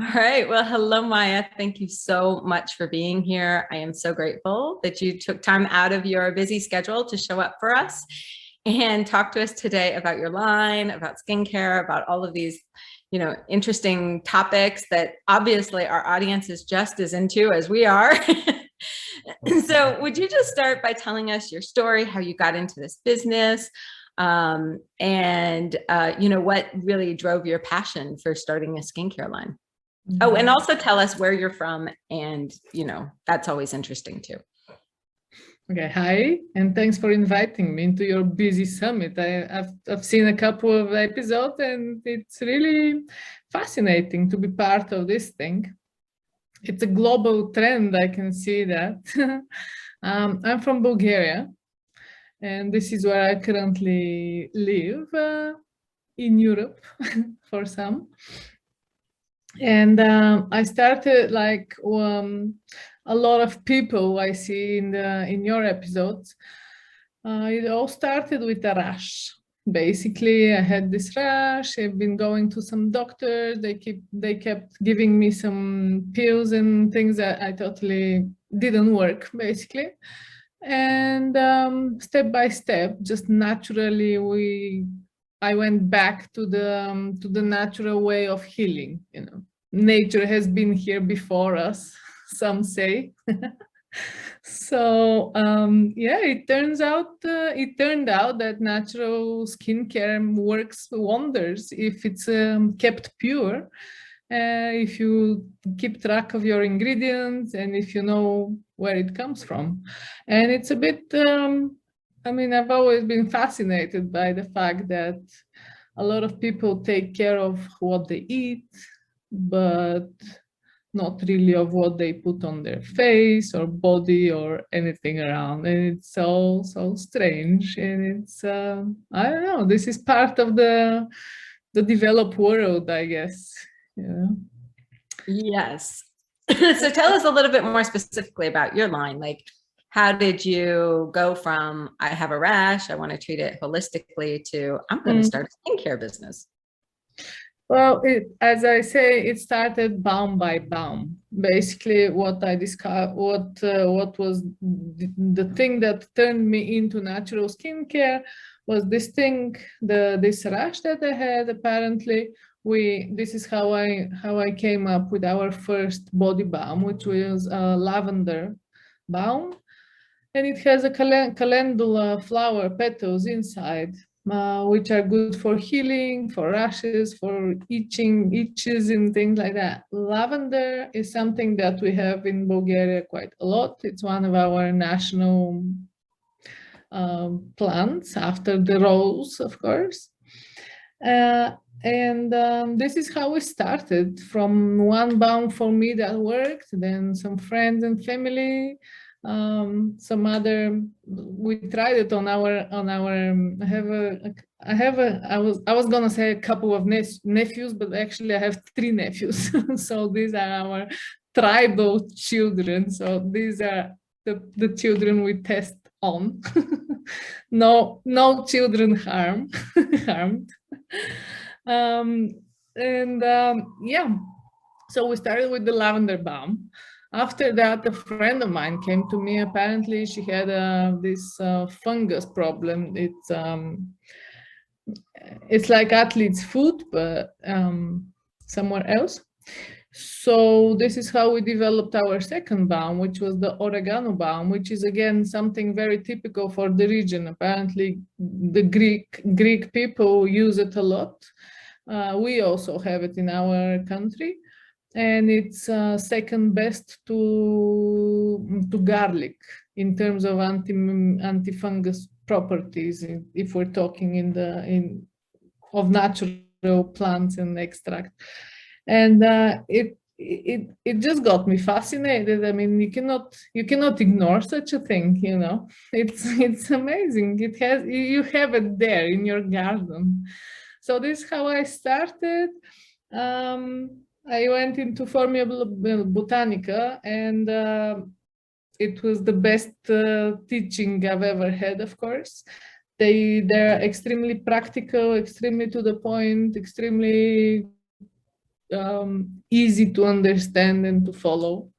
All right. Well, hello, Maya. Thank you so much for being here. I am so grateful that you took time out of your busy schedule to show up for us and talk to us today about your line, about skincare, about all of these, interesting topics that obviously our audience is just as into as we are. So would you just start by telling us your story, how you got into this business, and what really drove your passion for starting a skincare line? Oh, and also tell us where you're from, and that's always interesting too. Okay, hi, and thanks for inviting me into your busy summit. I've seen a couple of episodes, and it's really fascinating to be part of this thing. It's a global trend, I can see that. I'm from Bulgaria, and this is where I currently live in Europe for some. And I started like a lot of people I see in your episodes. It all started with a rash. Basically, I had this rash. I've been going to some doctors. They kept giving me some pills and things that I totally didn't work, basically. And step by step, just naturally, I went back to the natural way of healing. Nature has been here before us, some say. So yeah, it turned out that natural skincare works wonders if it's kept pure, if you keep track of your ingredients and if you know where it comes from. And it's a bit, I've always been fascinated by the fact that a lot of people take care of what they eat, but not really of what they put on their face or body or anything around. And it's so strange. And it's, I don't know, this is part of the developed world, I guess. Yeah. Yes. So tell us a little bit more specifically about your line. Like, how did you go from, I have a rash, I want to treat it holistically, to I'm going to start a skincare business? Well, as I say, it started balm by balm. Basically, what I discovered, what was the thing that turned me into natural skincare was this thing, this rash that I had. Apparently, this is how I came up with our first body balm, which was a lavender balm, and it has a calendula flower petals inside. Which are good for healing, for rashes, for itches and things like that. Lavender is something that we have in Bulgaria quite a lot. It's one of our national plants after the rose, of course. And this is how we started, from one balm for me that worked, then some friends and family, some other, we tried it on our I was gonna say a couple of nephews, but actually I have 3 nephews. So these are our tribal children. So these are the children we test on. No children harmed. Yeah, so we started with the lavender balm. After that, a friend of mine came to me. Apparently, she had this fungus problem. It's like athlete's foot, but somewhere else. So this is how we developed our second balm, which was the oregano balm, which is again something very typical for the region. Apparently, the Greek people use it a lot. We also have it in our country. And it's second best to garlic in terms of antifungus properties, if we're talking of natural plants and extract. And it just got me fascinated. I mean, you cannot ignore such a thing, It's amazing. You have it there in your garden. So this is how I started. I went into Formula Botanica, and it was the best teaching I've ever had, of course. They're extremely practical, extremely to the point, extremely easy to understand and to follow.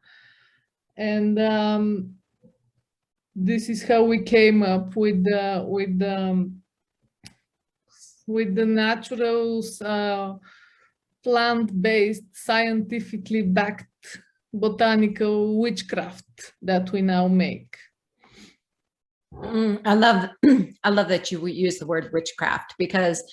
And this is how we came up with the natural, plant-based, scientifically backed botanical witchcraft that we now make. I love that you use the word witchcraft, because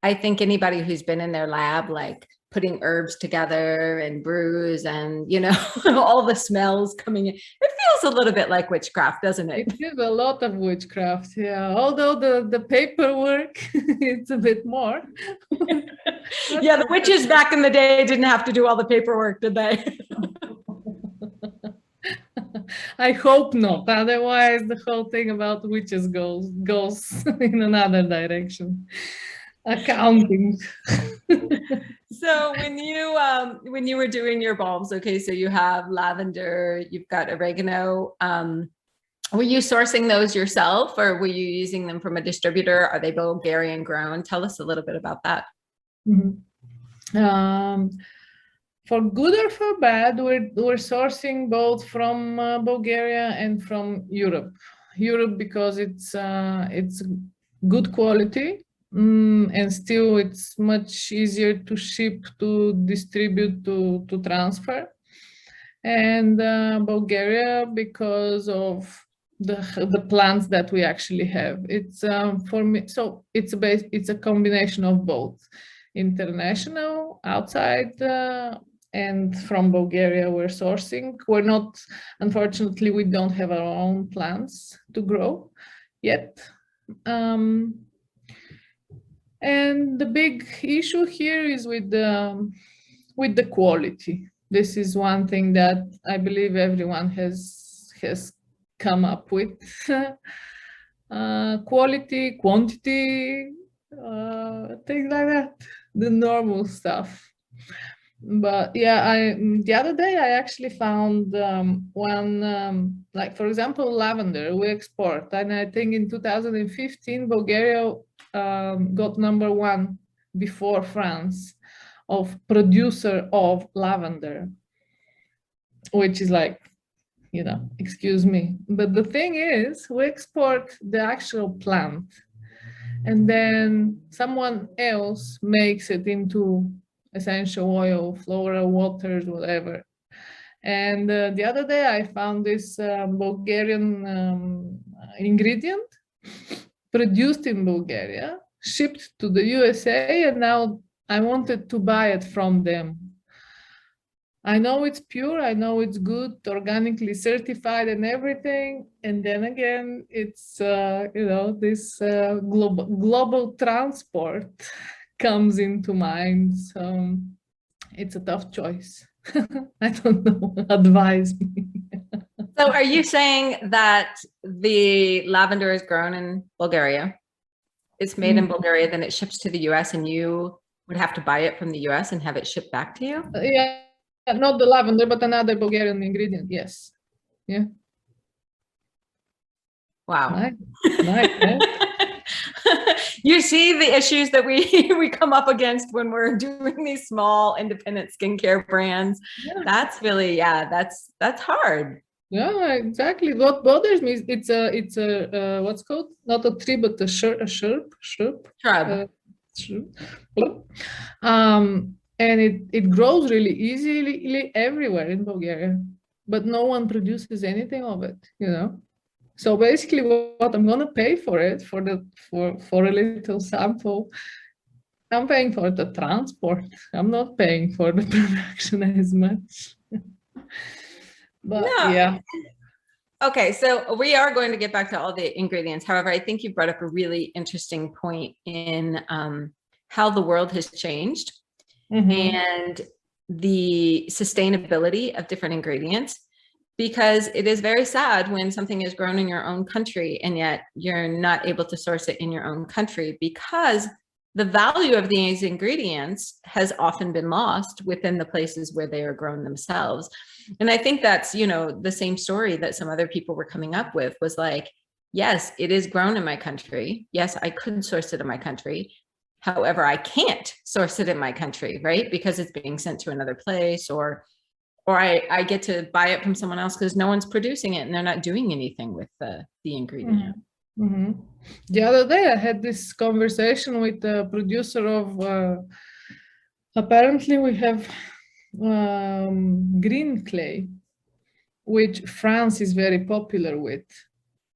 I think anybody who's been in their lab, like putting herbs together and brews and, you know, all the smells coming in, it feels a little bit like witchcraft, doesn't it? It is a lot of witchcraft, yeah. Although the paperwork, it's a bit more. Yeah, the witches back in the day didn't have to do all the paperwork, did they? I hope not. Otherwise, the whole thing about witches goes in another direction. Accounting. So when you were doing your balms, okay, so you have lavender, you've got oregano. Were you sourcing those yourself, or were you using them from a distributor? Are they Bulgarian grown? Tell us a little bit about that. Mm-hmm. For good or for bad, we're sourcing both from Bulgaria and from Europe. Europe because it's good quality, and still it's much easier to ship, to distribute, to transfer. And Bulgaria because of the plants that we actually have. It's for me, so it's a combination of both, international, outside, and from Bulgaria we're sourcing. We're not, unfortunately, we don't have our own plants to grow yet. And the big issue here is with the quality. This is one thing that I believe everyone has come up with. Quality, quantity, things like that, the normal stuff. But yeah, the other day I actually found one, like for example, lavender we export, and I think in 2015 Bulgaria got #1 before France of producer of lavender, which is like, you know, excuse me. But the thing is, we export the actual plant, and then someone else makes it into essential oil, floral waters, whatever. And the other day I found this Bulgarian ingredient produced in Bulgaria, shipped to the USA, and now I wanted to buy it from them. I know it's pure, I know it's good, organically certified and everything. And then again, it's, you know, this global transport comes into mind. So it's a tough choice. I don't know, advise me. So are you saying that the lavender is grown in Bulgaria? It's made in Bulgaria, then it ships to the US, and you would have to buy it from the US and have it shipped back to you? Yeah, not the lavender, but another Bulgarian ingredient, yes. Yeah. Wow. Nice, right? You see the issues that we come up against when we're doing these small independent skincare brands. Yeah. That's really, yeah, that's hard. Yeah, exactly. What bothers me is it's a what's called, not a tree, but a shrub. And it grows really easily everywhere in Bulgaria, but no one produces anything of it, you know. So basically, what I'm gonna pay for it, for a little sample, I'm paying for the transport. I'm not paying for the production as much. But no. Yeah. Okay, so we are going to get back to all the ingredients. However, I think you brought up a really interesting point in how the world has changed and the sustainability of different ingredients, because it is very sad when something is grown in your own country and yet you're not able to source it in your own country, because the value of these ingredients has often been lost within the places where they are grown themselves. And I think that's, you know, the same story that some other people were coming up with was like, yes, it is grown in my country. Yes, I could source it in my country, However, I can't source it in my country, right? Because it's being sent to another place, or I get to buy it from someone else because no one's producing it and they're not doing anything with the ingredient. Mm-hmm. The other day I had this conversation with the producer of, apparently we have green clay, which France is very popular with.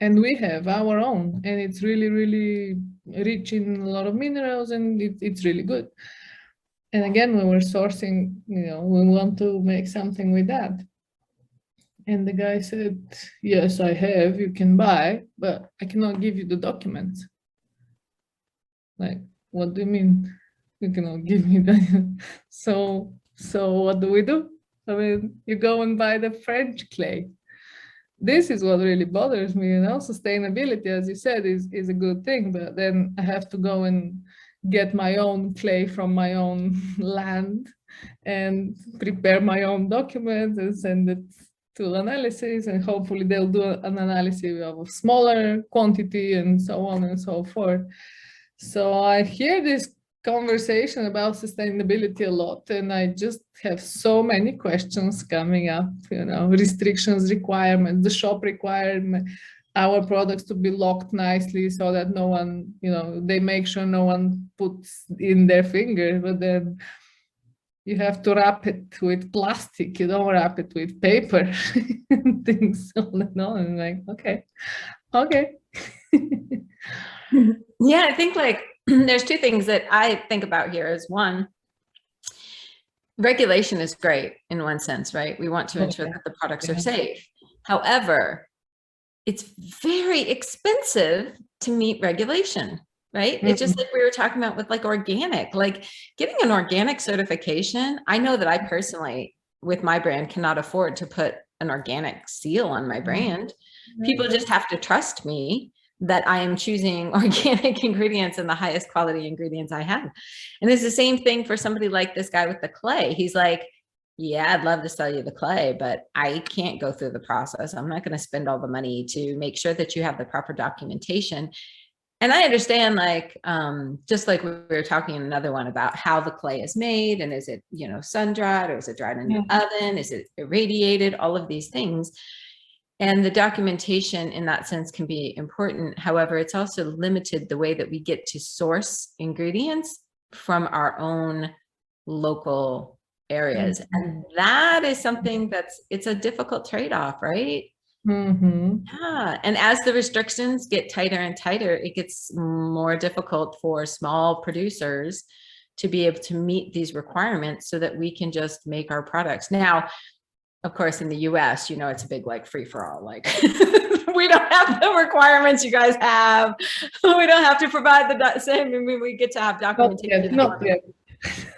And we have our own, and it's really, really rich in a lot of minerals, and it's really good. And again, when we're sourcing, we want to make something with that. And the guy said, yes, I have, you can buy, but I cannot give you the documents. Like, what do you mean? You cannot give me that? So what do? I mean, you go and buy the French clay. This is what really bothers me, sustainability, as you said, is a good thing, but then I have to go and get my own clay from my own land and prepare my own documents and send it to analysis, and hopefully they'll do an analysis of a smaller quantity and so on and so forth. So I hear this conversation about sustainability a lot, and I just have so many questions coming up, restrictions, requirements, the shop requirement, our products to be locked nicely so that no one, they make sure no one puts in their finger, but then you have to wrap it with plastic, you don't wrap it with paper and things on and on. And like, okay. Yeah, I think there's two things that I think about here is one, regulation is great in one sense, right? We want to ensure that the products are safe. However, it's very expensive to meet regulation, right? It's just like we were talking about with organic, getting an organic certification. I know that I personally, with my brand, cannot afford to put an organic seal on my brand. People just have to trust me that I am choosing organic ingredients and the highest quality ingredients I have. And it's the same thing for somebody like this guy with the clay. He's like, yeah, I'd love to sell you the clay, but I can't go through the process. I'm not going to spend all the money to make sure that you have the proper documentation. And I understand, just like we were talking in another one about how the clay is made, and is it, sun-dried, or is it dried in the oven? Is it irradiated? All of these things. And the documentation in that sense can be important. However, it's also limited the way that we get to source ingredients from our own local areas. And that is something it's a difficult trade-off, right? Yeah. And as the restrictions get tighter and tighter, it gets more difficult for small producers to be able to meet these requirements so that we can just make our products. Now, of course, in the US, it's a big free for all. We don't have the requirements you guys have. We don't have to provide the same. I mean, we get to have documentation. Not yet.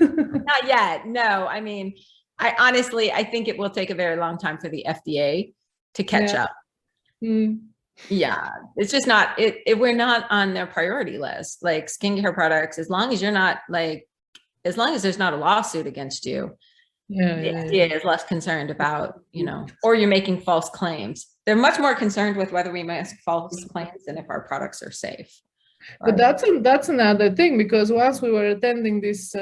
Not yet. No, I mean, I think it will take a very long time for the FDA to catch up. Yeah, it's just not. We're not on their priority list. Skincare products, as long as you're not as long as there's not a lawsuit against you. The FDA is less concerned about, or you're making false claims. They're much more concerned with whether we make false claims than if our products are safe. But that's another thing, because once we were attending this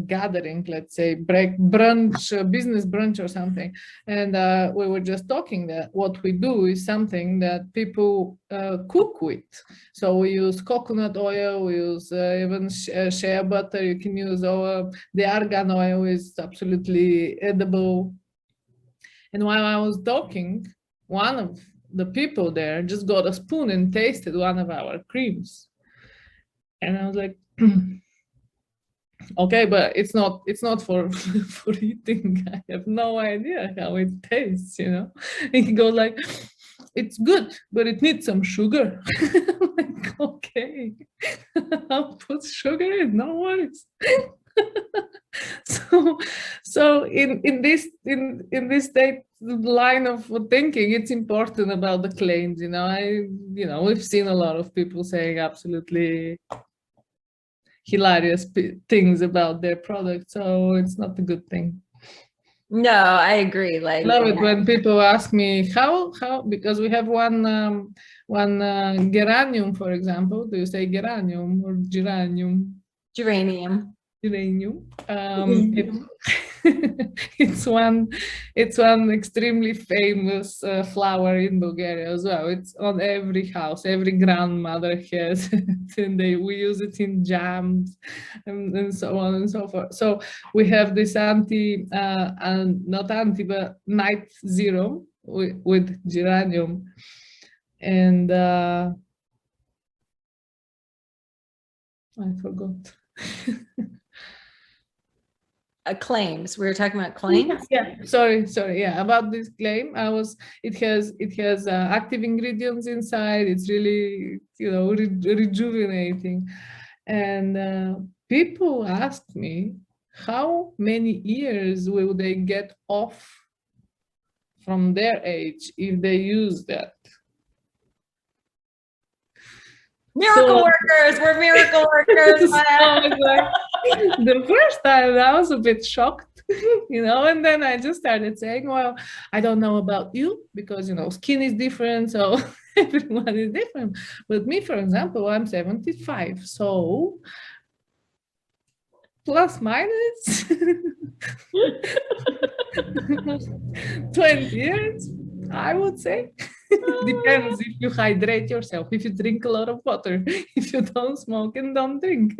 gathering, let's say brunch, business brunch or something, and we were just talking that what we do is something that people cook with. So we use coconut oil, we use even shea butter. You can use the argan oil is absolutely edible. And while I was talking, one of the people there just got a spoon and tasted one of our creams, and I was like, okay, but it's not for for eating. I have no idea how it tastes, And he goes like, it's good, but it needs some sugar. I'm like, okay, I'll put sugar in, no worries. So in this state line of thinking, it's important about the claims. We've seen a lot of people saying absolutely hilarious things about their product, so it's not a good thing. No, I agree. I Like, love it when people ask me how, because we have one geranium, for example. Do you say geranium or geranium? geranium. Geranium. Geranium. It's one, it's one extremely famous flower in Bulgaria as well. It's on every house. Every grandmother has it, and we use it in jams and so on and so forth. So we have this not anti, but night zero with geranium, and I forgot. Claims. We were talking about claims. Yeah, sorry. Yeah, about this claim, it has active ingredients inside. It's really, rejuvenating, and people asked me how many years will they get off from their age if they use that. Miracle workers. We're miracle workers. The first time I was a bit shocked, and then I just started saying, well, I don't know about you because, skin is different. So everyone is different. But me, for example, I'm 75. So plus minus 20 years, I would say. Depends if you hydrate yourself, if you drink a lot of water, if you don't smoke and don't drink.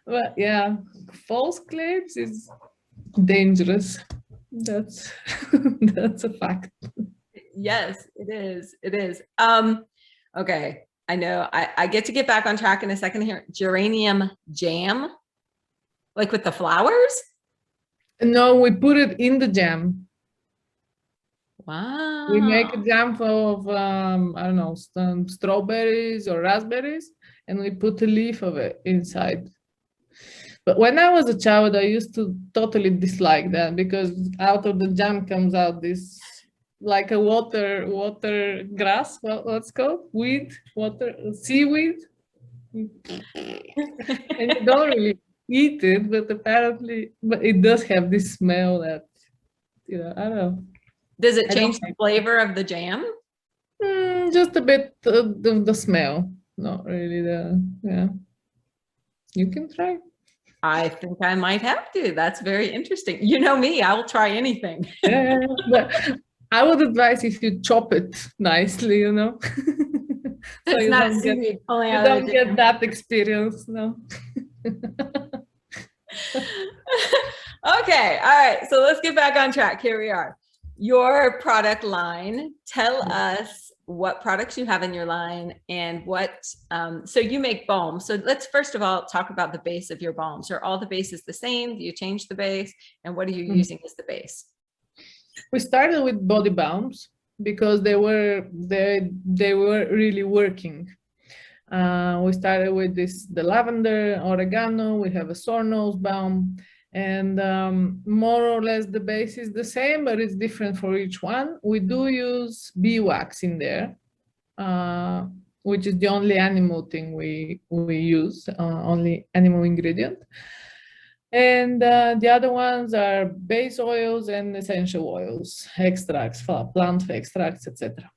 But yeah, false claims is dangerous. That's that's a fact. Yes, it is. It is. Okay. I know I get to get back on track in a second here. Geranium jam, like with the flowers? No, we put it in the jam. Wow. We make a jam of I don't know, some strawberries or raspberries, and we put a leaf of it inside. But when I was a child, I used to totally dislike that because out of the jam comes out this like a water grass, what's called? Weed, seaweed. And you don't really eat it, but apparently, but it does have this smell that, I don't know. Does it change the flavor of the jam? Just a bit the smell, not really yeah. You can try. I think I might have to. That's very interesting. You know me, I will try anything. Yeah, but I would advise if you chop it nicely, so it's you not don't seaweed pulling you out of don't the get jam. that experience, no. Okay, all right. So let's get back on track. Here we are. Your product line. Tell us what products you have in your line and what, so you make balms. So let's first of all talk about the base of your balms. Are all the bases the same? Do you change the base? And what are you using as the base? We started with body balms because they were really working. We started with the lavender, oregano. We have a sore nose balm, and more or less the base is the same, but it's different for each one. We do use beeswax in there, which is the only animal thing we use, only animal ingredient. And the other ones are base oils and essential oils, extracts, plant extracts, etc.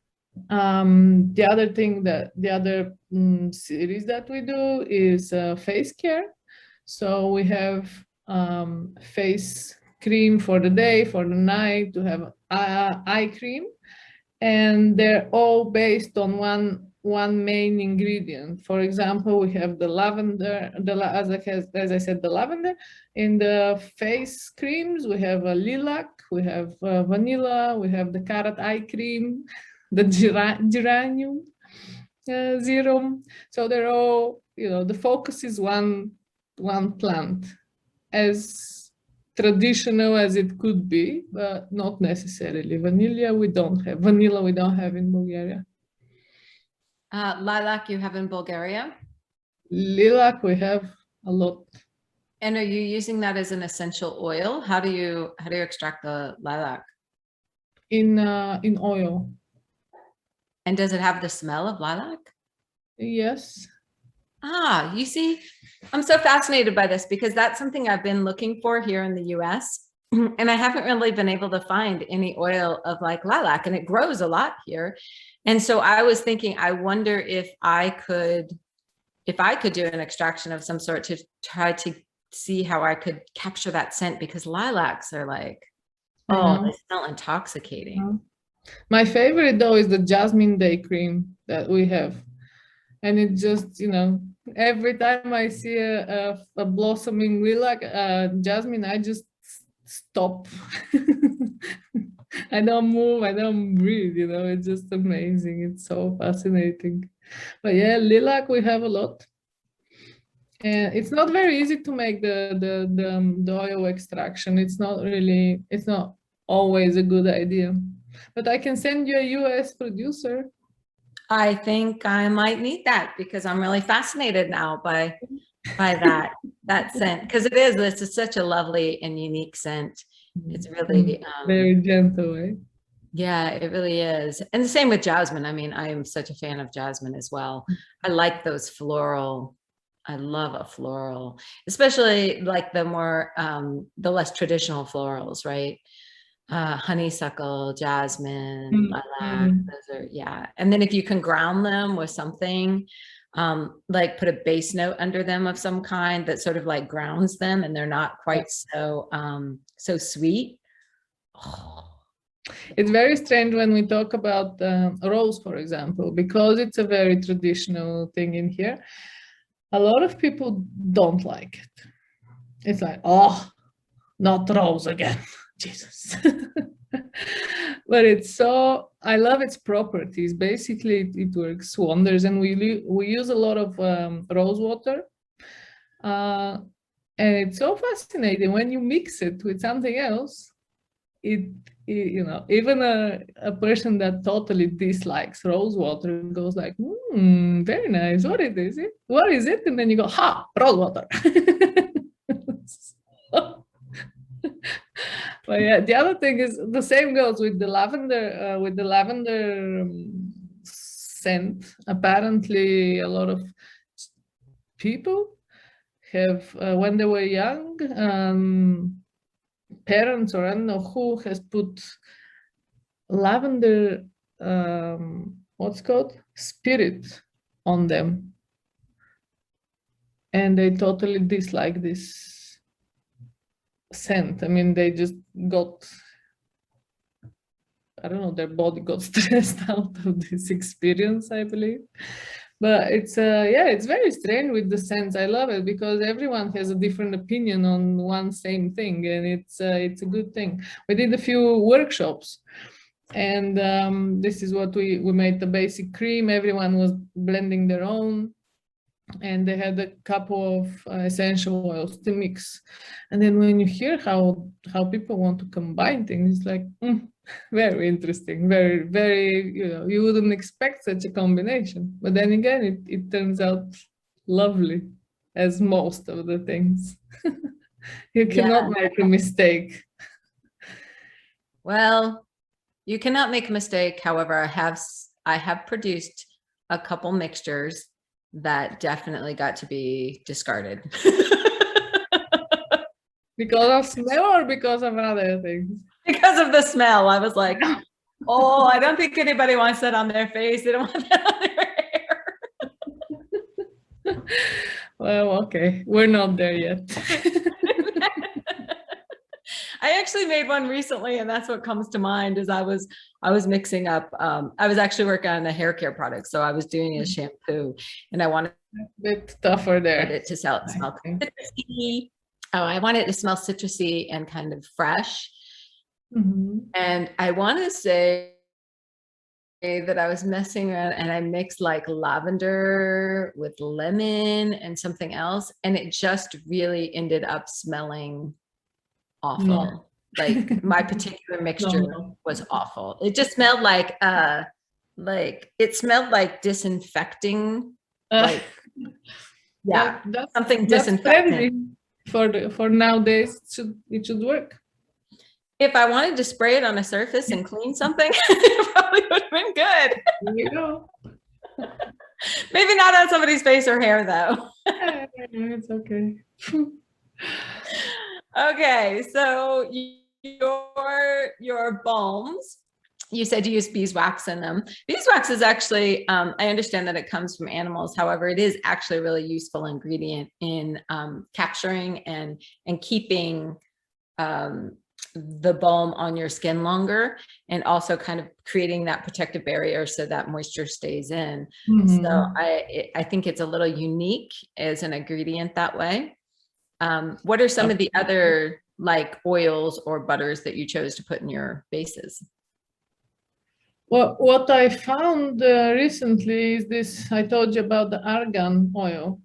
The other thing the other series that we do is face care. So we have face cream for the day, for the night, to have eye cream, and they're all based on one main ingredient. For example, we have the lavender, as I said, the lavender. In the face creams, we have a lilac, we have vanilla, we have the carrot eye cream, the geranium serum. So they're all, the focus is one plant, as traditional as it could be, but not necessarily. Vanilla we don't have in Bulgaria. Lilac you have in Bulgaria? Lilac we have a lot. And are you using that as an essential oil? How do you extract the lilac? In oil. And does it have the smell of lilac? Yes. You see, I'm so fascinated by this because that's something I've been looking for here in the US. And I haven't really been able to find any oil of like lilac, and it grows a lot here. And so I was thinking, I wonder if I could do an extraction of some sort to try to see how I could capture that scent, because lilacs are like, they smell intoxicating. My favorite though is the jasmine day cream that we have. And it just, every time I see a blossoming lilac, jasmine, I just stop. I don't move, I don't breathe, it's just amazing. It's so fascinating. But yeah, lilac we have a lot. And it's not very easy to make the oil extraction. It's not always a good idea. But I can send you a US producer. I think I might need that because I'm really fascinated now by that scent, because it's such a lovely and unique scent. It's really very gentle, eh? Yeah, it really is. And the same with jasmine. I mean, I am such a fan of jasmine as well. I like those floral. I love a floral, especially like the more the less traditional florals, right? Honeysuckle, jasmine, lilac, those are, yeah. And then if you can ground them with something, like put a base note under them of some kind that sort of like grounds them, and they're not quite so sweet. It's very strange when we talk about rose, for example, because it's a very traditional thing in here. A lot of people don't like it. It's like, oh, not rose again. Jesus. But I love its properties. Basically, it works wonders. And we use a lot of rose water. And it's so fascinating when you mix it with something else. Even a person that totally dislikes rose water goes like, very nice. What is it? What is it? And then you go, rose water. But yeah, the other thing is the same goes with the lavender. With the lavender scent, apparently a lot of people have, when they were young, parents or I don't know who has put lavender, what's called spirit on them, and they totally dislike this scent. I mean, they just got, I don't know, their body got stressed out of this experience, I believe. But it's it's very strange with the scents. I love it because everyone has a different opinion on one same thing, and it's a good thing. We did a few workshops, and this is what we made: the basic cream. Everyone was blending their own, and they had a couple of essential oils to mix. And then when you hear how people want to combine things, it's like very interesting, very, very, you wouldn't expect such a combination. But then again, it turns out lovely, as most of the things. You cannot make a mistake. Well, you cannot make a mistake. However, I have produced a couple mixtures that definitely got to be discarded. Because of smell or because of other things? Because of the smell. I was like, oh, I don't think anybody wants that on their face. They don't want that on their hair. Well, okay. We're not there yet. I actually made one recently, and that's what comes to mind. Is I was mixing up, I was actually working on a hair care product. So I was doing a shampoo, and I wanted a bit tougher there. It to smell citrusy. I want it to smell citrusy and kind of fresh. And I want to say that I was messing around and I mixed like lavender with lemon and something else, and it just really ended up smelling awful. No. Like my particular mixture was awful. It just smelled like it smelled like disinfecting. Like that's something disinfectant. For nowadays, it should work. If I wanted to spray it on a surface and clean something, it probably would have been good. There you go. Maybe not on somebody's face or hair, though. It's okay. Okay, so your balms, you said you use beeswax in them. Beeswax is actually, I understand that it comes from animals. However, it is actually a really useful ingredient in capturing and keeping the balm on your skin longer, and also kind of creating that protective barrier so that moisture stays in. So I think it's a little unique as an ingredient that way. What are some of the other like oils or butters that you chose to put in your bases? Well, what I found recently is this, I told you about the argan oil.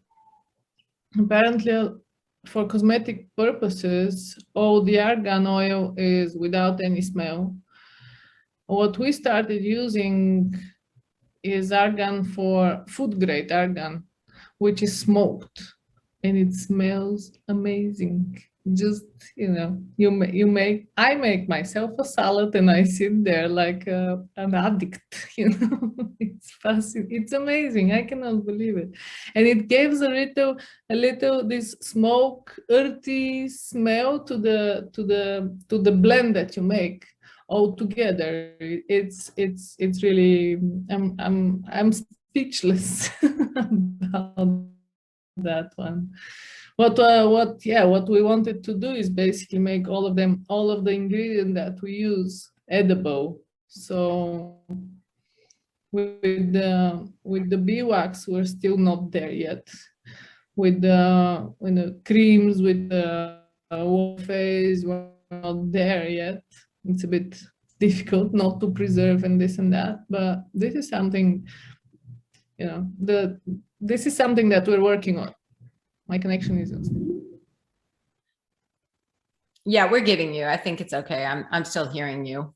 Apparently, for cosmetic purposes, all the argan oil is without any smell. What we started using is argan for food grade argan, which is smoked, and it smells amazing. Just, you know, I make myself a salad and I sit there like an addict, you know. It's fascinating. It's amazing. I cannot believe it. And it gives a little this smoke, earthy smell to the blend that you make all together. It's really, I'm speechless about that one. What we wanted to do is basically make all of the ingredients that we use edible. So with the beeswax, we're still not there yet. With the creams, with the wall face, we're not there yet. It's a bit difficult not to preserve and this and that, but this is something, you know, this is something that we're working on. My connection isn't. Yeah, we're getting you. I think it's okay. I'm still hearing you.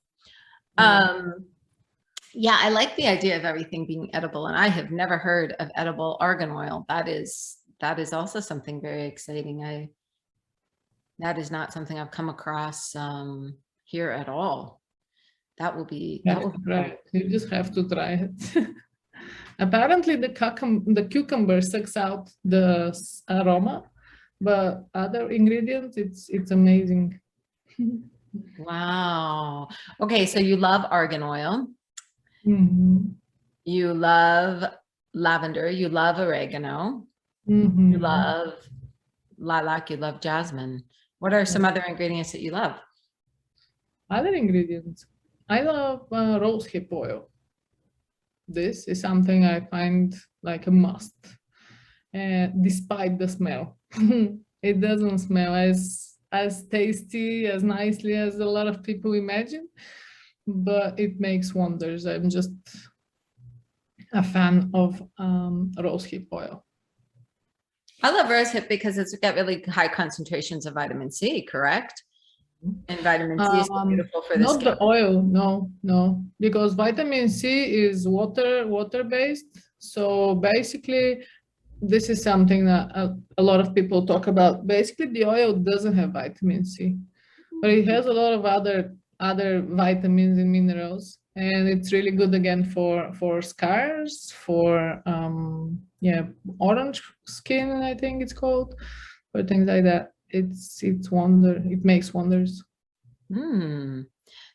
Yeah, I like the idea of everything being edible, and I have never heard of edible argan oil. That is also something very exciting. That is not something I've come across here at all. That will be right. You just have to try it. Apparently, the cucumber sucks out the aroma, but other ingredients, it's amazing. Wow. Okay, so you love argan oil. Mm-hmm. You love lavender. You love oregano. Mm-hmm. You love lilac. You love jasmine. What are some other ingredients that you love? Other ingredients. I love rosehip oil. This is something I find like a must, despite the smell. It doesn't smell as tasty, as nicely as a lot of people imagine, but it makes wonders. I'm just a fan of rosehip oil. I love rosehip because it's got really high concentrations of vitamin C, correct? And vitamin C is so beautiful for the skin. Not the oil, no, because vitamin C is water-based. So basically, this is something that a lot of people talk about. Basically, the oil doesn't have vitamin C, but it has a lot of other vitamins and minerals, and it's really good again for scars, for orange skin, I think it's called, or things like that. It makes wonders.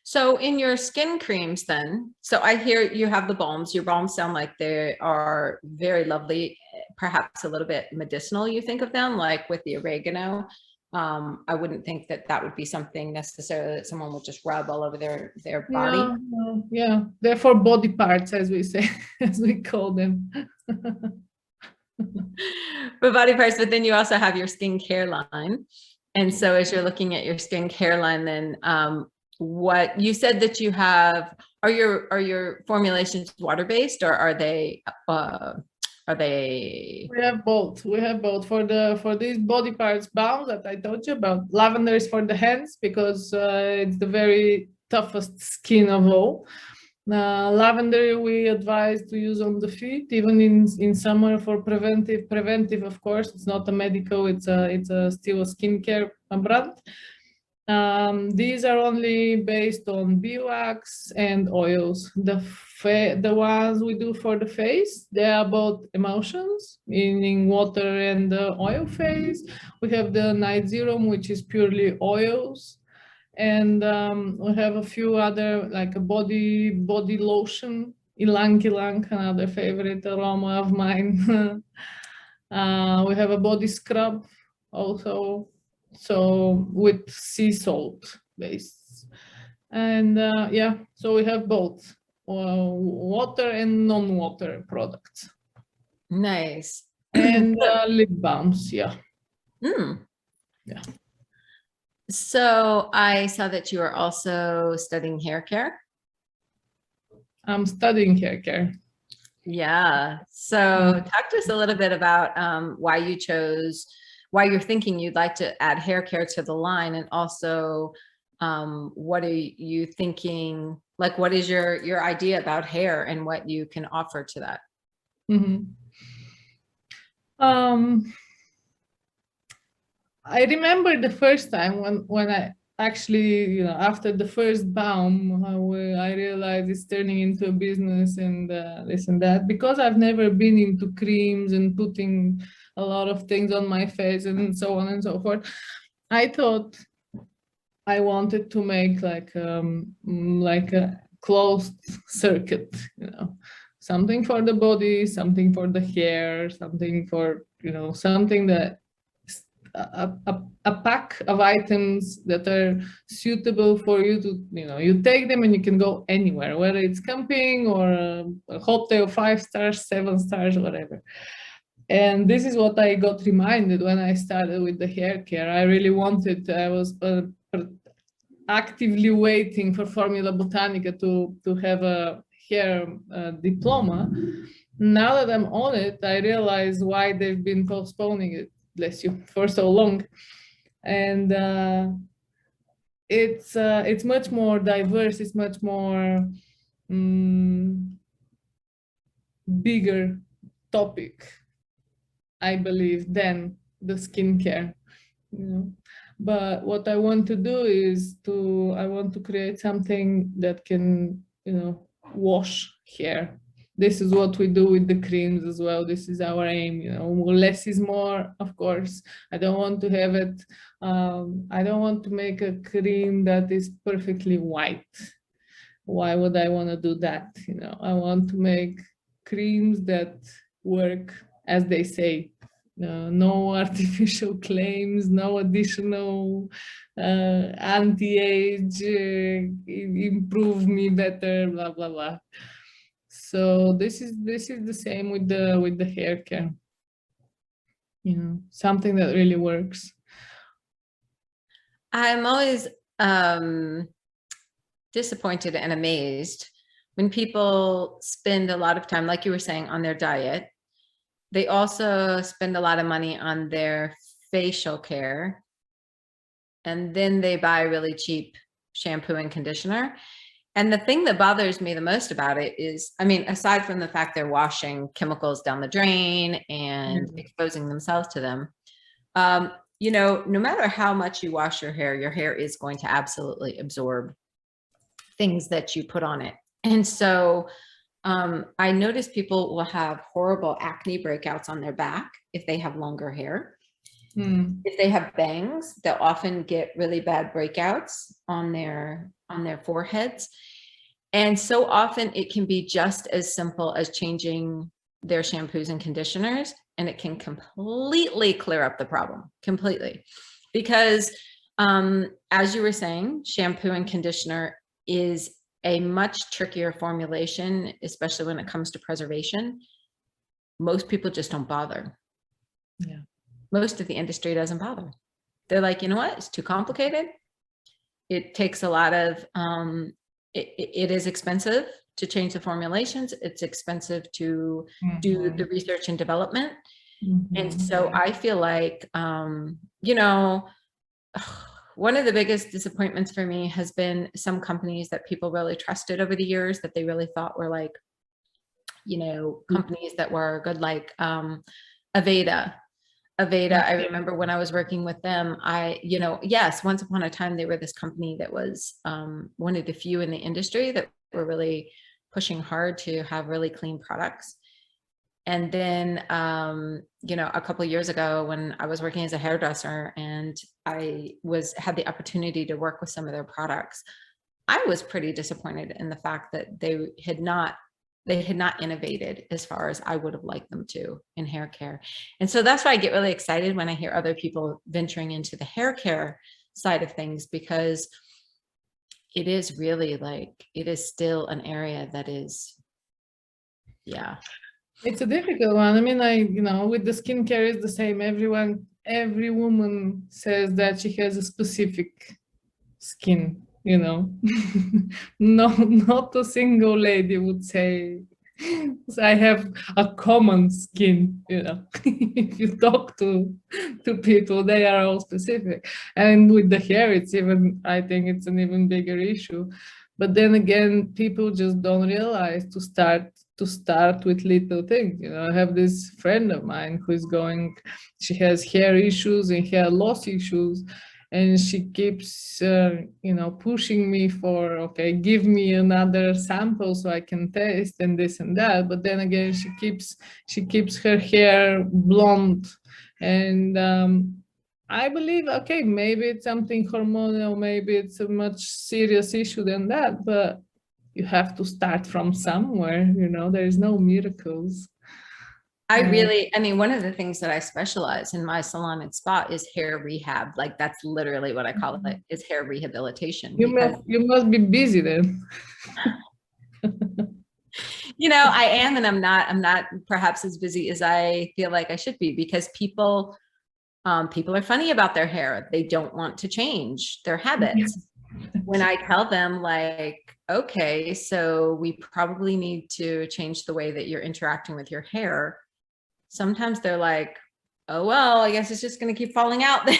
So in your skin creams then, so I hear you have the balms. Your balms sound like they are very lovely, perhaps a little bit medicinal, you think of them, like with the oregano. I wouldn't think that would be something necessarily that someone would just rub all over their body. Yeah, they're for body parts, as we say, as we call them. For body parts, but then you also have your skincare line. And so as you're looking at your skincare line, then what you said that you have, are your formulations water-based, or are they We have both. For these body parts balms that I told you about. Lavender is for the hands because it's the very toughest skin of all. Lavender we advise to use on the feet, even in summer for preventive. Of course, it's not a medical. It's still a skincare brand. These are only based on beeswax and oils. The ones we do for the face, they are both emulsions, meaning water and the oil phase. We have the night serum, which is purely oils. And we have a few other, like a body lotion, ilang ilang, another favorite aroma of mine. We have a body scrub also, so with sea salt base. And yeah, so we have both water and non-water products. Nice. And lip balms, yeah. Mm. Yeah. So I saw that you are also studying hair care. I'm studying hair care. Yeah. So talk to us a little bit about why you're thinking you'd like to add hair care to the line, and also what are you thinking, like what is your idea about hair and what you can offer to that? I remember the first time when I actually, after the first balm, I realized it's turning into a business and this and that, because I've never been into creams and putting a lot of things on my face and so on and so forth. I thought I wanted to make like a closed circuit, something for the body, something for the hair, something for, something that a pack of items that are suitable for you to, you take them and you can go anywhere, whether it's camping or a hotel, 5 stars, 7 stars, whatever. And this is what I got reminded when I started with the hair care. I really wanted, I was actively waiting for Formula Botanica to have a hair diploma. Now that I'm on it, I realize why they've been postponing it, bless you, for so long. And it's much more diverse, it's much more bigger topic, I believe, than the skincare. But what I want to do is I want to create something that can, wash hair. This is what we do with the creams as well. This is our aim, less is more, of course. I don't want to have it, I don't want to make a cream that is perfectly white. Why would I want to do that? I want to make creams that work as they say. No artificial claims, no additional anti-age, improve me better, blah, blah, blah. So this is the same with the hair care, something that really works. I'm always disappointed and amazed when people spend a lot of time, like you were saying, on their diet. They also spend a lot of money on their facial care, and then they buy really cheap shampoo and conditioner. And the thing that bothers me the most about it is, I mean, aside from the fact they're washing chemicals down the drain and exposing themselves to them, no matter how much you wash your hair is going to absolutely absorb things that you put on it. And so I notice people will have horrible acne breakouts on their back if they have longer hair. If they have bangs, they'll often get really bad breakouts on their foreheads. And so often it can be just as simple as changing their shampoos and conditioners, and it can completely clear up the problem, completely. Because as you were saying, shampoo and conditioner is a much trickier formulation, especially when it comes to preservation. Most people just don't bother. Yeah. Most of the industry doesn't bother. They're like, you know what? It's too complicated. It takes a lot of, it is expensive to change the formulations. It's expensive to do the research and development. And so I feel like, one of the biggest disappointments for me has been some companies that people really trusted over the years, that they really thought were like, companies that were good, like Aveda. Aveda, I remember when I was working with them, yes, once upon a time, they were this company that was one of the few in the industry that were really pushing hard to have really clean products. And then, a couple of years ago when I was working as a hairdresser and I had the opportunity to work with some of their products, I was pretty disappointed in the fact that they had not innovated as far as I would have liked them to in hair care. And so that's why I get really excited when I hear other people venturing into the hair care side of things, because it is really it is still an area that is, yeah. It's a difficult one. I mean, with the skincare is the same. Every woman says that she has a specific skin, No, not a single lady would say, I have a common skin, If you talk to people, they are all specific. And with the hair, I think it's an even bigger issue. But then again, people just don't realize to start with little things. I have this friend of mine she has hair issues and hair loss issues, and she keeps pushing me for, okay, give me another sample so I can taste and this and that. But then again, she keeps her hair blonde, and I believe, okay, maybe it's something hormonal, maybe it's a much serious issue than that, but you have to start from somewhere, there is no miracles. One of the things that I specialize in my salon and spa is hair rehab. Like, that's literally what I call it, is hair rehabilitation. You must be busy then. I am, and I'm not perhaps as busy as I feel like I should be, because people are funny about their hair. They don't want to change their habits. When I tell them, like, okay, so we probably need to change the way that you're interacting with your hair, sometimes they're like, oh, well, I guess it's just going to keep falling out then.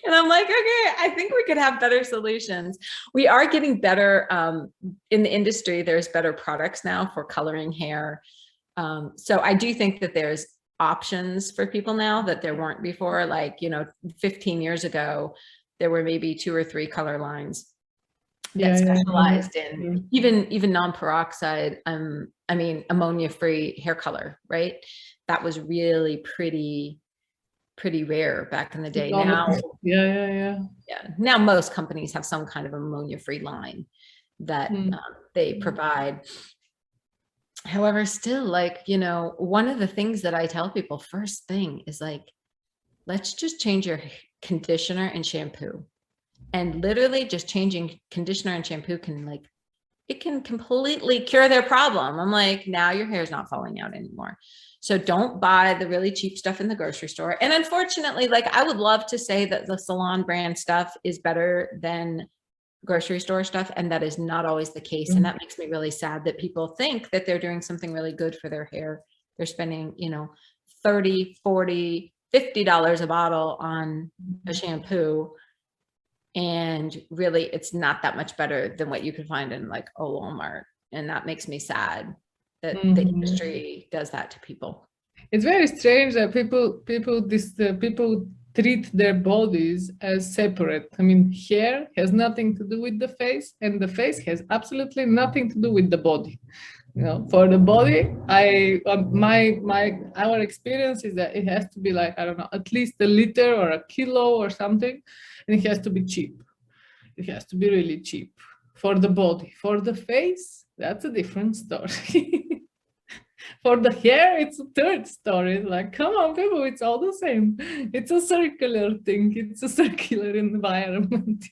And I'm like, okay, I think we could have better solutions. We are getting better in the industry. There's better products now for coloring hair. So I do think that there's options for people now that there weren't before. Like, 15 years ago, there were maybe 2 or 3 color lines that specialized in even non-peroxide, ammonia-free hair color, right? That was really pretty rare back in the day. Now, now most companies have some kind of ammonia-free line that they provide. However, still, one of the things that I tell people first thing is, like, let's just change your conditioner and shampoo. And literally just changing conditioner and shampoo it can completely cure their problem. I'm like, now your hair is not falling out anymore. So don't buy the really cheap stuff in the grocery store. And unfortunately, I would love to say that the salon brand stuff is better than grocery store stuff, and that is not always the case. And that makes me really sad that people think that they're doing something really good for their hair. They're spending, $30, $40, $50 a bottle on a shampoo, and really it's not that much better than what you could find in a Walmart. And that makes me sad that the industry does that to people. It's very strange that people treat their bodies as separate. I mean, hair has nothing to do with the face, and the face has absolutely nothing to do with the body. For the body, our experience is that it has to be I don't know, at least a liter or a kilo or something, and it has to be cheap. It has to be really cheap for the body. For the face, that's a different story. For the hair, it's a third story. Come on, people, it's all the same. It's a circular thing. It's a circular environment,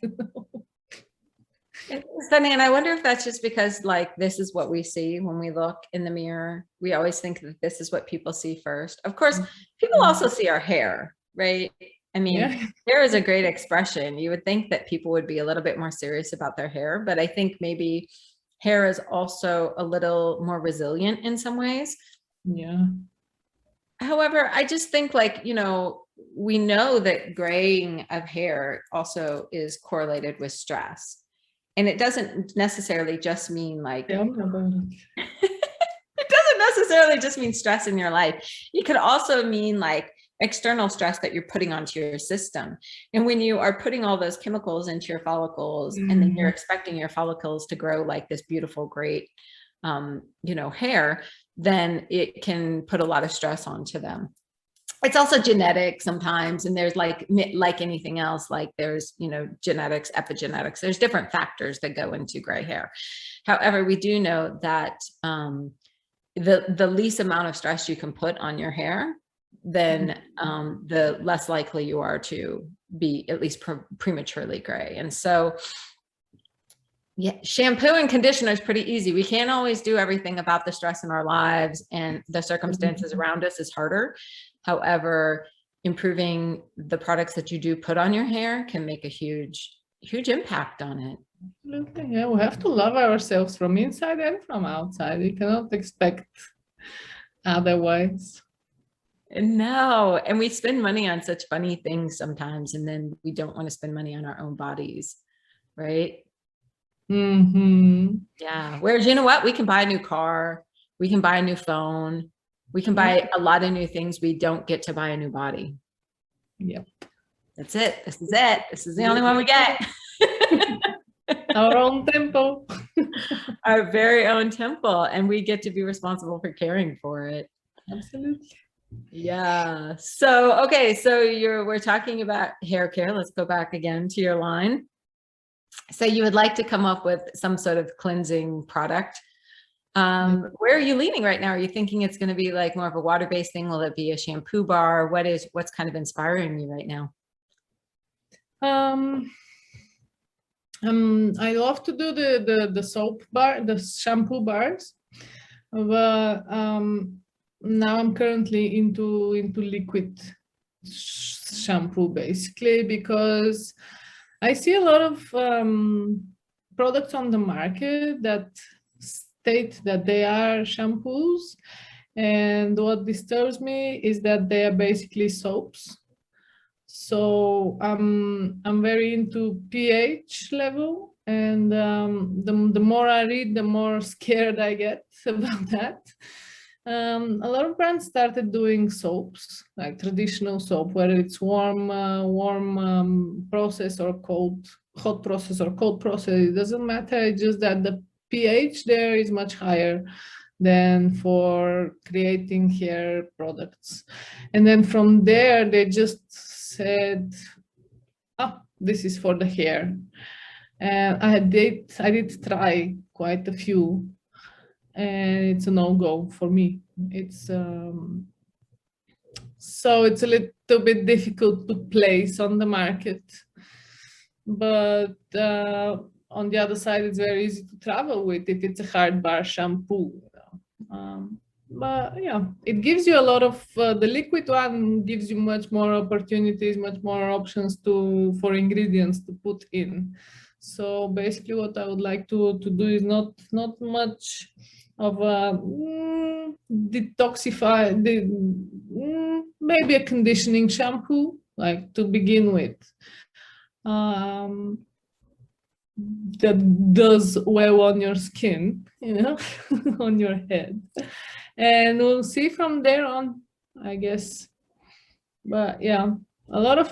It's funny, and I wonder if that's just because this is what we see when we look in the mirror. We always think that this is what people see first. Of course, people also see our hair, right? I mean, hair is a great expression. You would think that people would be a little bit more serious about their hair, but I think maybe hair is also a little more resilient in some ways. Yeah. However, I just think we know that graying of hair also is correlated with stress. And it doesn't necessarily just mean it doesn't necessarily just mean stress in your life. It could also mean like external stress that you're putting onto your system. And when you are putting all those chemicals into your follicles, and then you're expecting your follicles to grow like this beautiful, great, hair, then it can put a lot of stress onto them. It's also genetic sometimes. And there's like anything else, like there's, genetics, epigenetics, there's different factors that go into gray hair. However, we do know that the least amount of stress you can put on your hair, then the less likely you are to be at least prematurely gray. And so, yeah, shampoo and conditioner is pretty easy. We can't always do everything about the stress in our lives, and the circumstances around us is harder. However, improving the products that you do put on your hair can make a huge, huge impact on it. Absolutely. Yeah, we have to love ourselves from inside and from outside. You cannot expect otherwise. No, and we spend money on such funny things sometimes, and then we don't want to spend money on our own bodies, right? Yeah. Whereas, you know what? We can buy a new car, we can buy a new phone, we can buy a lot of new things. We don't get to buy a new body. Yep. That's it. This is it. This is the only one we get. Our own temple. Our very own temple, and we get to be responsible for caring for it. Absolutely. Yeah. So, okay. So we're talking about hair care. Let's go back again to your line. So you would like to come up with some sort of cleansing product. Where are you leaning right now? Are you thinking it's going to be like more of a water-based thing? Will it be a shampoo bar? What's kind of inspiring you right now? I love to do the soap bar, the shampoo bars, but now I'm currently into liquid shampoo, basically, because I see a lot of products on the market that state that they are shampoos, and what disturbs me is that they are basically soaps. So I'm very into pH level, and the more I read, the more scared I get about that. A lot of brands started doing soaps, like traditional soap, whether it's warm process or hot process or cold process. It doesn't matter. It's just that the pH there is much higher than for creating hair products. And then from there, they just said, this is for the hair. And I did try quite a few, and it's a no-go for me. It's so it's a little bit difficult to place on the market, but on the other side, it's very easy to travel with it. It's a hard bar shampoo, but yeah, it gives you a lot of the liquid one gives you much more opportunities, much more options for ingredients to put in. So basically, what I would like to do is not much of a maybe a conditioning shampoo, like to begin with, that does well on your skin, on your head, and we'll see from there on, I guess. But yeah, a lot of,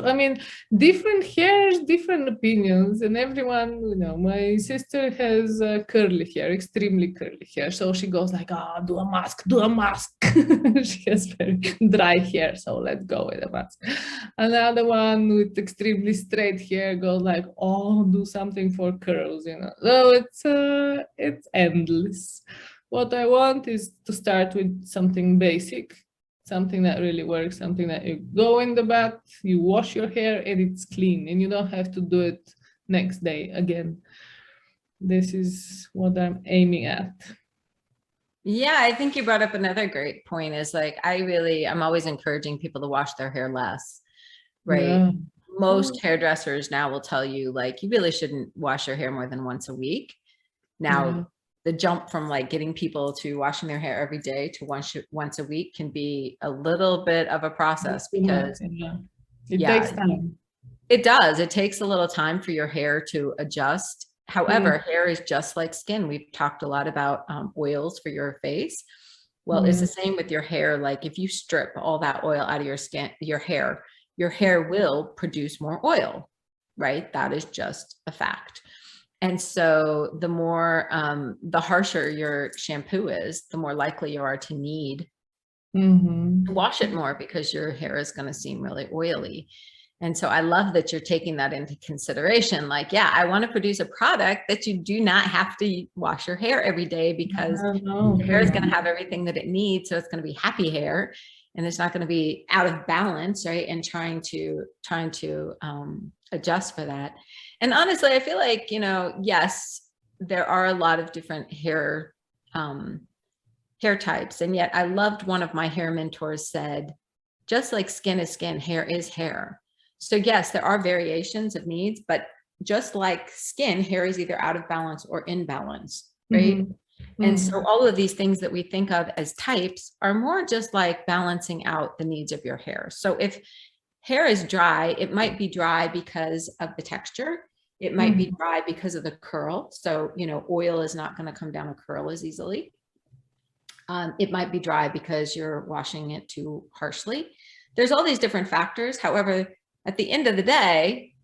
different hairs, different opinions, and everyone, my sister has curly hair, extremely curly hair. So she goes like, do a mask. She has very dry hair, so let's go with a mask. Another one with extremely straight hair goes like, do something for curls, So it's endless. What I want is to start with something basic, something that really works, something that you go in the bath, you wash your hair, and it's clean, and you don't have to do it next day again. This is what I'm aiming at. Yeah, I think you brought up another great point, is like, I'm always encouraging people to wash their hair less, right? Yeah. Most hairdressers now will tell you, like, you really shouldn't wash your hair more than once a week. Now, the jump from like getting people to washing their hair every day to once a week can be a little bit of a process, because it takes time. It does. It takes a little time for your hair to adjust. However, hair is just like skin. We've talked a lot about oils for your face. Well, it's the same with your hair. Like if you strip all that oil out of your skin, your hair will produce more oil, right? That is just a fact. And so the more, the harsher your shampoo is, the more likely you are to need to wash it more because your hair is going to seem really oily. And so I love that you're taking that into consideration. Like, yeah, I want to produce a product that you do not have to wash your hair every day because your hair is going to have everything that it needs. So it's going to be happy hair and it's not going to be out of balance, right? And trying to adjust for that. And honestly, I feel like, you know, yes, there are a lot of different hair types. And yet I loved one of my hair mentors said, just like skin is skin, hair is hair. So yes, there are variations of needs, but just like skin, hair is either out of balance or in balance, right? And so all of these things that we think of as types are more just like balancing out the needs of your hair. So if hair is dry, it might be dry because of the texture. It might be dry because of the curl. So, you know, oil is not going to come down a curl as easily. It might be dry because you're washing it too harshly. There's all these different factors. However, at the end of the day,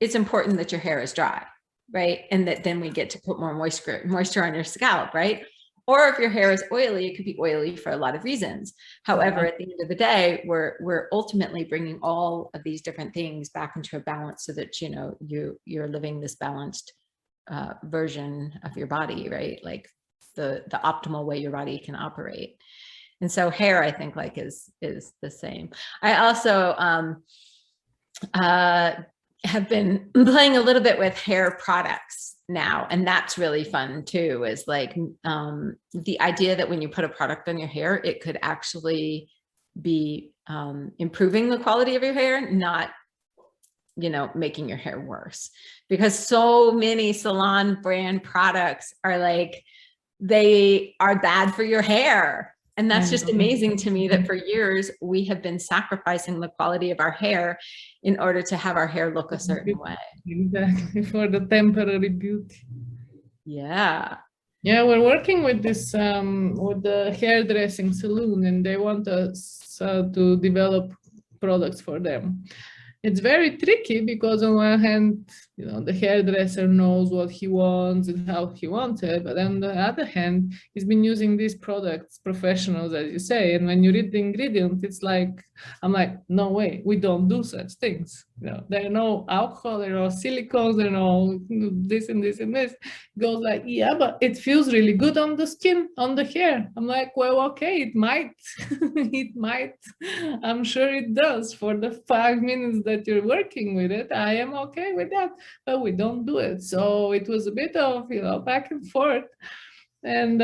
it's important that your hair is dry, right? And that then we get to put more moisture on your scalp, right? Or if your hair is oily, it could be oily for a lot of reasons. However, at the end of the day, we're ultimately bringing all of these different things back into a balance so that, you know, you're living this balanced version of your body, right? Like the optimal way your body can operate. And so hair, I think, like is the same. I also have been playing a little bit with hair products now, and that's really fun too, is like the idea that when you put a product on your hair, it could actually be improving the quality of your hair, not, you know, making your hair worse, because so many salon brand products are like, they are bad for your hair. And that's just amazing to me that for years we have been sacrificing the quality of our hair in order to have our hair look a certain way. Exactly, for the temporary beauty. Yeah. Yeah, we're working with this with the hairdressing salon, and they want us to develop products for them. It's very tricky because on one hand, you know, the hairdresser knows what he wants and how he wants it, but on the other hand, he's been using these products, professionals, as you say, and when you read the ingredients, it's like, I'm like, no way, we don't do such things. You know, there are no alcohol, there are no silicones, there are no this and this and this. It goes like, yeah, but it feels really good on the skin, on the hair. I'm like, well, okay, it might, it might. I'm sure it does for the 5 minutes that you're working with it. I am okay with that, but we don't do it. So it was a bit of, you know, back and forth. And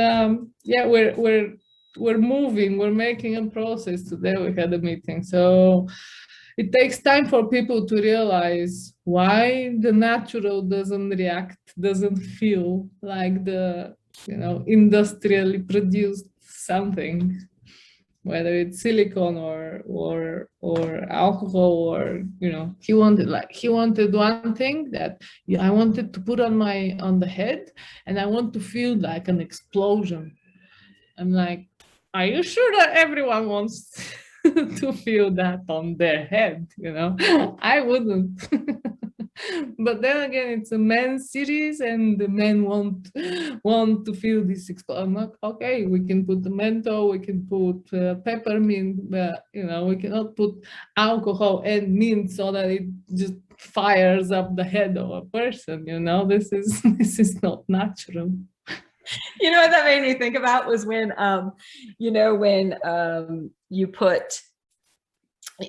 yeah, we're moving, we're making a process. Today we had a meeting. So it takes time for people to realize why the natural doesn't react, doesn't feel like the, you know, industrially produced something, whether it's silicone or alcohol, or, you know, he wanted one thing that I wanted to put on the head, and I want to feel like an explosion. I'm like, are you sure that everyone wants to feel that on their head? You know, I wouldn't. But then again, it's a men's series, and the men want to feel this explosion. I'm like, okay, we can put the menthol, we can put peppermint, but, you know, we cannot put alcohol and mint so that it just fires up the head of a person. You know, this is not natural. You know what that made me think about was when, you know, when you put,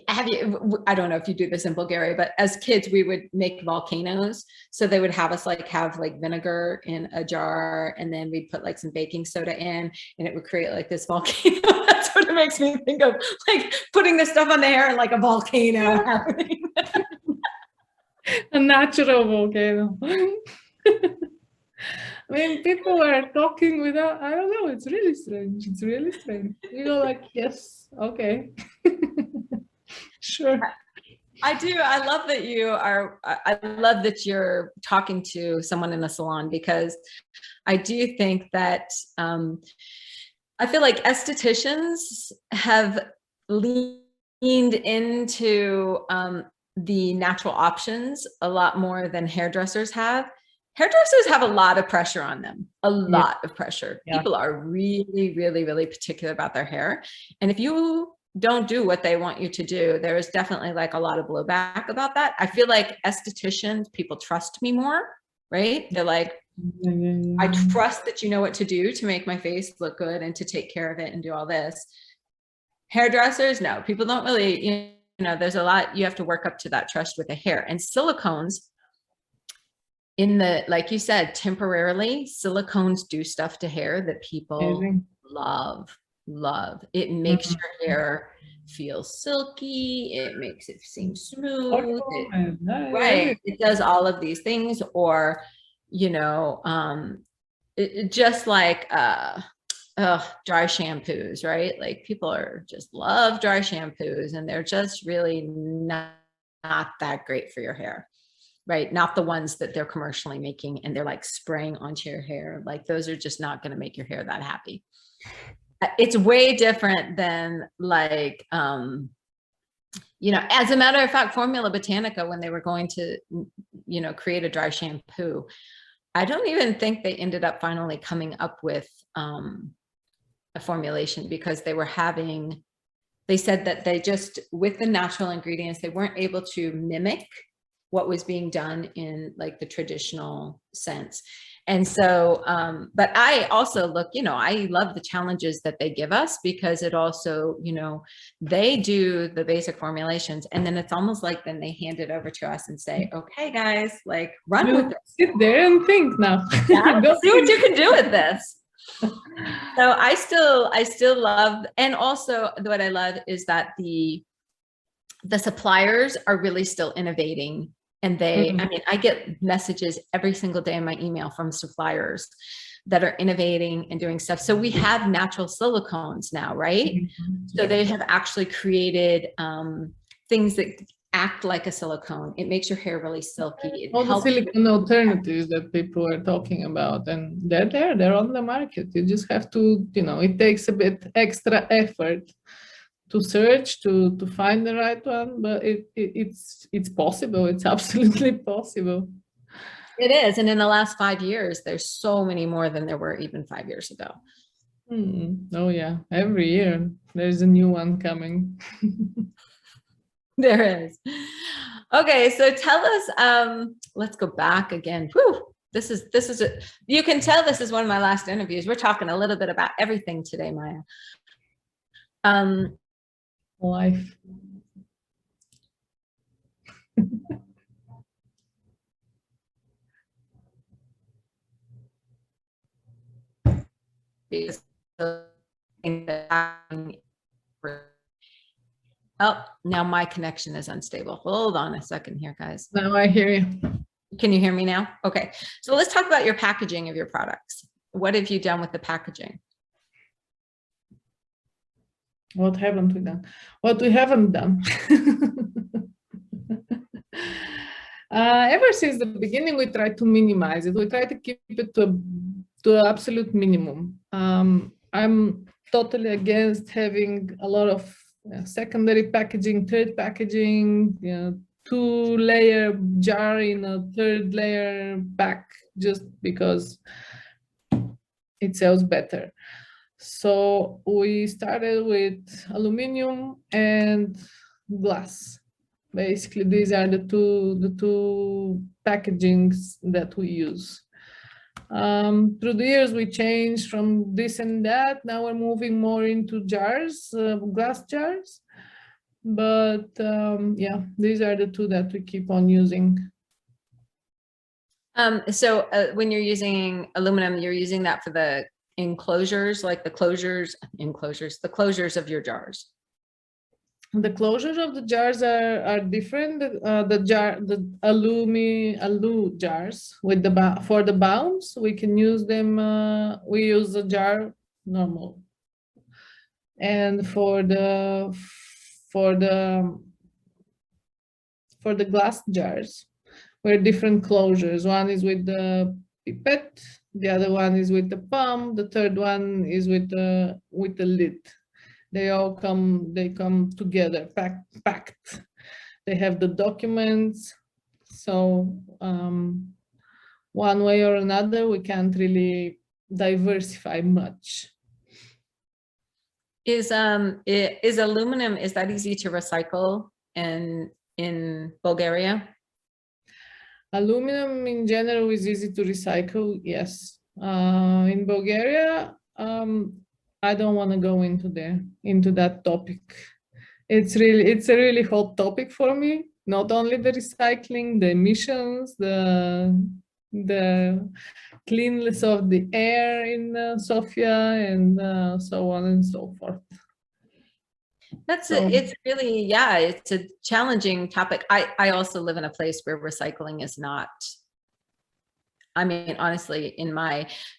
I don't know if you do this in Bulgaria, but as kids, we would make volcanoes. So they would have us have vinegar in a jar, and then we'd put like some baking soda in, and it would create like this volcano. That's what it makes me think of, like putting this stuff on the hair and like a volcano happening. A natural volcano. I mean, people are talking without, I don't know, it's really strange. It's really strange. You know, like, yes, okay. Sure. I do. I love that I love that you're talking to someone in a salon, because I do think that I feel like estheticians have leaned into the natural options a lot more than hairdressers have. Hairdressers have a lot of pressure on them, a lot of pressure. Yeah. People are really, really, really particular about their hair. And if you don't do what they want you to do, there is definitely like a lot of blowback about that. I feel like estheticians, people trust me more, right? They're like, I trust that you know what to do to make my face look good and to take care of it and do all this. Hairdressers, no, people don't really, you know, there's a lot, you have to work up to that trust with the hair. And silicones, in the, like you said, temporarily, silicones do stuff to hair that people love. It makes your hair feel silky. It makes it seem smooth. Right. It does all of these things. Or, you know, just like dry shampoos, right? Like people are just love dry shampoos, and they're just really not that great for your hair. Right? Not the ones that they're commercially making and they're like spraying onto your hair. Like those are just not going to make your hair that happy. It's way different than like, you know, as a matter of fact, Formula Botanica, when they were going to, you know, create a dry shampoo, I don't even think they ended up finally coming up with a formulation, because they were having, they said that they just, with the natural ingredients, they weren't able to mimic what was being done in like the traditional sense. And so, but I also look, you know, I love the challenges that they give us, because it also, you know, they do the basic formulations, and then it's almost like then they hand it over to us and say, okay, guys, like run with it. Sit there and think now. Yeah, see what you can do with this. So I still love, and also what I love is that the suppliers are really still innovating. And they, I mean, I get messages every single day in my email from suppliers that are innovating and doing stuff. So we have natural silicones now, right? So they have actually created things that act like a silicone. It makes your hair really silky. All the silicone alternatives that people are talking about, and they're there, they're on the market. You just have to, you know, it takes a bit extra effort to search to find the right one, but it's possible. It's absolutely possible. It is. And in the last 5 years, there's so many more than there were even 5 years ago. Oh yeah, every year there's a new one coming. There is. Okay, so tell us, let's go back again. Whew, this is you can tell this is one of my last interviews. We're talking a little bit about everything today, Maia. Life. Oh, now my connection is unstable. Hold on a second here, guys. Now I hear you. Can you hear me now? Okay, so let's talk about your packaging of your products. What have you done with the packaging? What haven't we done? What we haven't done. Ever since the beginning, we try to minimize it. We try to keep it to an absolute minimum. I'm totally against having a lot of secondary packaging, third packaging, you know, 2-layer jar in a 3rd layer pack, just because it sells better. So we started with aluminum and glass. Basically, these are the two packagings that we use. Through the years, we changed from this and that. Now we're moving more into jars, glass jars. But yeah, these are the two that we keep on using. So when you're using aluminum, you're using that for the enclosures, like the closures of your jars. The closures of the jars are different. The alu jars with for the bounce, we can use them. We use the jar normal, and for the glass jars, we're different closures. One is with the pipette The other one is with the pump. The third one is with the lid. They all come together, packed. They have the documents. So one way or another, we can't really diversify much. Is aluminum, is that easy to recycle in Bulgaria? Aluminum in general is easy to recycle, yes. In Bulgaria, I don't want to go into that topic. It's a really hot topic for me. Not only the recycling, the emissions, the cleanliness of the air in Sofia, and so on and so forth. It's really, yeah, it's a challenging topic. I also live in a place where recycling is not, I mean, honestly,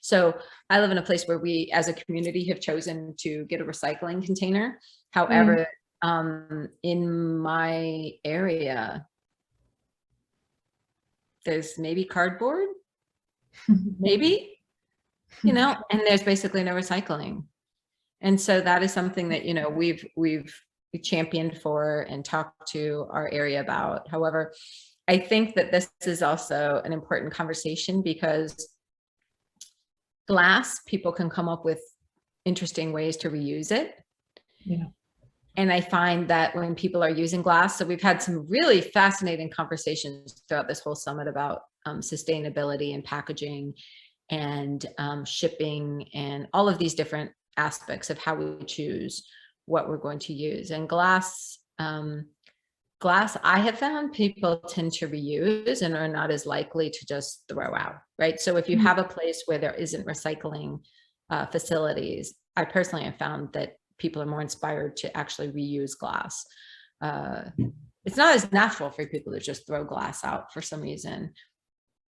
so I live in a place where we as a community have chosen to get a recycling container. However, in my area, there's maybe cardboard, maybe, and there's basically no recycling. And so that is something that, we've championed for and talked to our area about. However, I think that this is also an important conversation because glass, people can come up with interesting ways to reuse it. Yeah. And I find that when people are using glass, so we've had some really fascinating conversations throughout this whole summit about sustainability and packaging and shipping and all of these different aspects of how we choose what we're going to use. And glass, I have found people tend to reuse and are not as likely to just throw out, right? So if you have a place where there isn't recycling facilities, I personally have found that people are more inspired to actually reuse glass. It's not as natural for people to just throw glass out for some reason.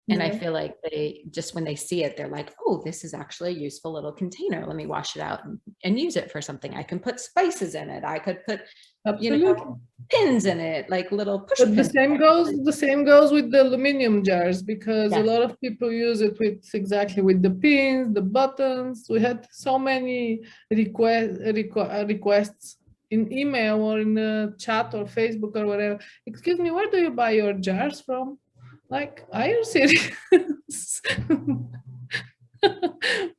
And I feel like they just, when they see it, they're like, oh, this is actually a useful little container. Let me wash it out and use it for something. I can put spices in it. I could put, pins in it, like little push pins. The same goes with the aluminum jars, because a lot of people use it with the pins, the buttons. We had so many requests in email or in the chat or Facebook or whatever. Excuse me, where do you buy your jars from? Like, are you serious?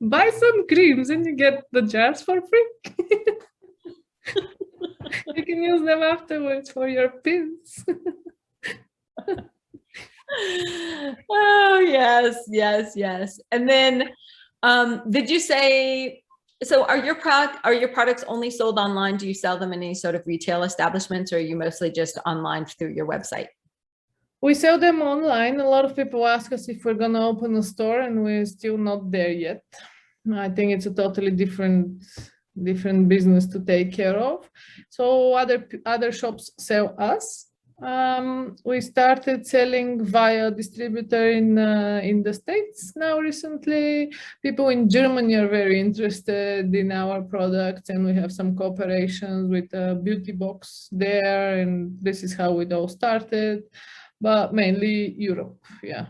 Buy some creams and you get the jars for free. You can use them afterwards for your pins. Oh, yes. And then, did you say, so are your products only sold online? Do you sell them in any sort of retail establishments, or are you mostly just online through your website? We sell them online. A lot of people ask us if we're gonna open a store, and we're still not there yet. I think it's a totally different business to take care of. So other shops sell us. We started selling via distributor in the States now recently. People in Germany are very interested in our products, and we have some cooperations with a beauty box there, and this is how it all started. But mainly Europe, yeah.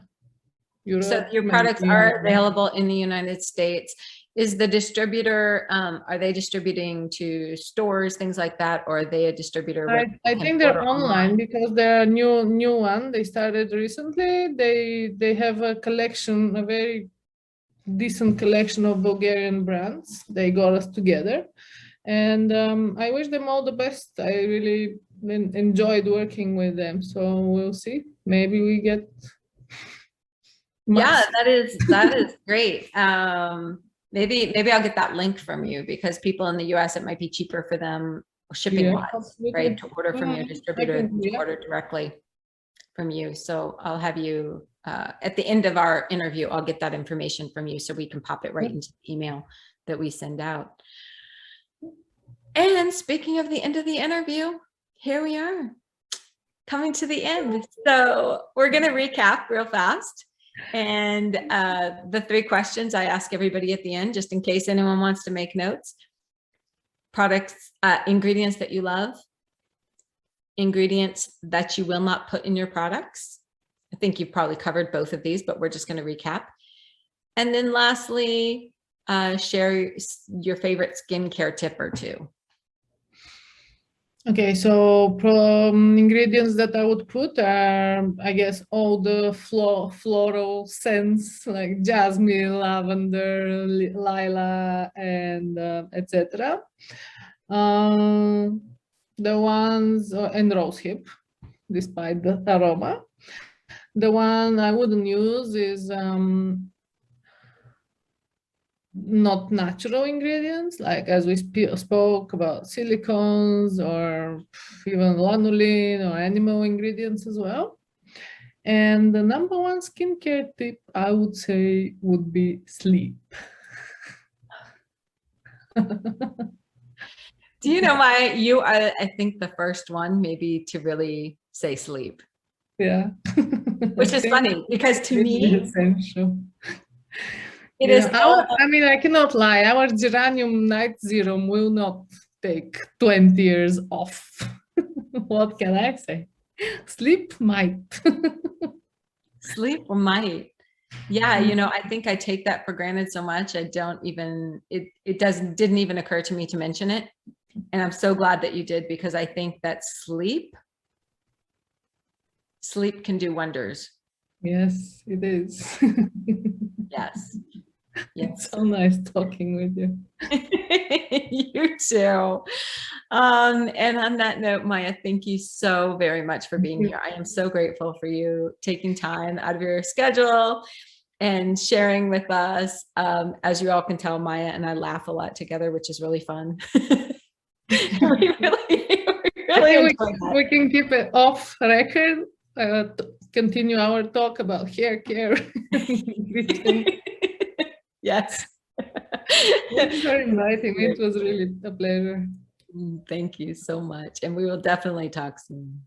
So your products are available in the United States. Is the distributor, are they distributing to stores, things like that, or are they a distributor? I think they're online because they're a new one. They started recently. They have a collection, a very decent collection of Bulgarian brands. They got us together, and I wish them all the best. I really enjoyed working with them, so we'll see. Maybe we get. Yeah, that is great. Maybe I'll get that link from you, because people in the US, it might be cheaper for them shipping wise, right? To order from your distributor, to order directly from you. So I'll have you, at the end of our interview, I'll get that information from you so we can pop it right into the email that we send out. And speaking of the end of the interview, here we are, coming to the end. So we're going to recap real fast. And the 3 questions I ask everybody at the end, just in case anyone wants to make notes. Products, ingredients that you love, ingredients that you will not put in your products. I think you've probably covered both of these, but we're just going to recap. And then lastly, share your favorite skincare tip or two. Okay, so ingredients that I would put are, I guess, all the floral scents like jasmine, lavender, lilac, and etc. The ones and rosehip, despite the aroma. The one I wouldn't use is not natural ingredients, like as we spoke about silicones or even lanolin or animal ingredients as well. And the number one skincare tip I would say would be sleep. Do you know, Maya, you are, I think, the first one maybe to really say sleep. Yeah. Which is funny because to me, essential. it is. I mean, I cannot lie. Our geranium night serum will not take 20 years off. What can I say? Sleep might. Sleep might. Yeah, you know, I think I take that for granted so much. I don't even, it didn't even occur to me to mention it. And I'm so glad that you did, because I think that sleep can do wonders. Yes, it is. Yes. It's so nice talking with you. You too. And on that note, Maya, thank you so very much for being here. I am so grateful for you taking time out of your schedule and sharing with us. As you all can tell, Maya and I laugh a lot together, which is really fun. we can keep it off record. Continue our talk about hair care. Yes. Thank you for inviting me. It was really a pleasure. Thank you so much. And we will definitely talk soon.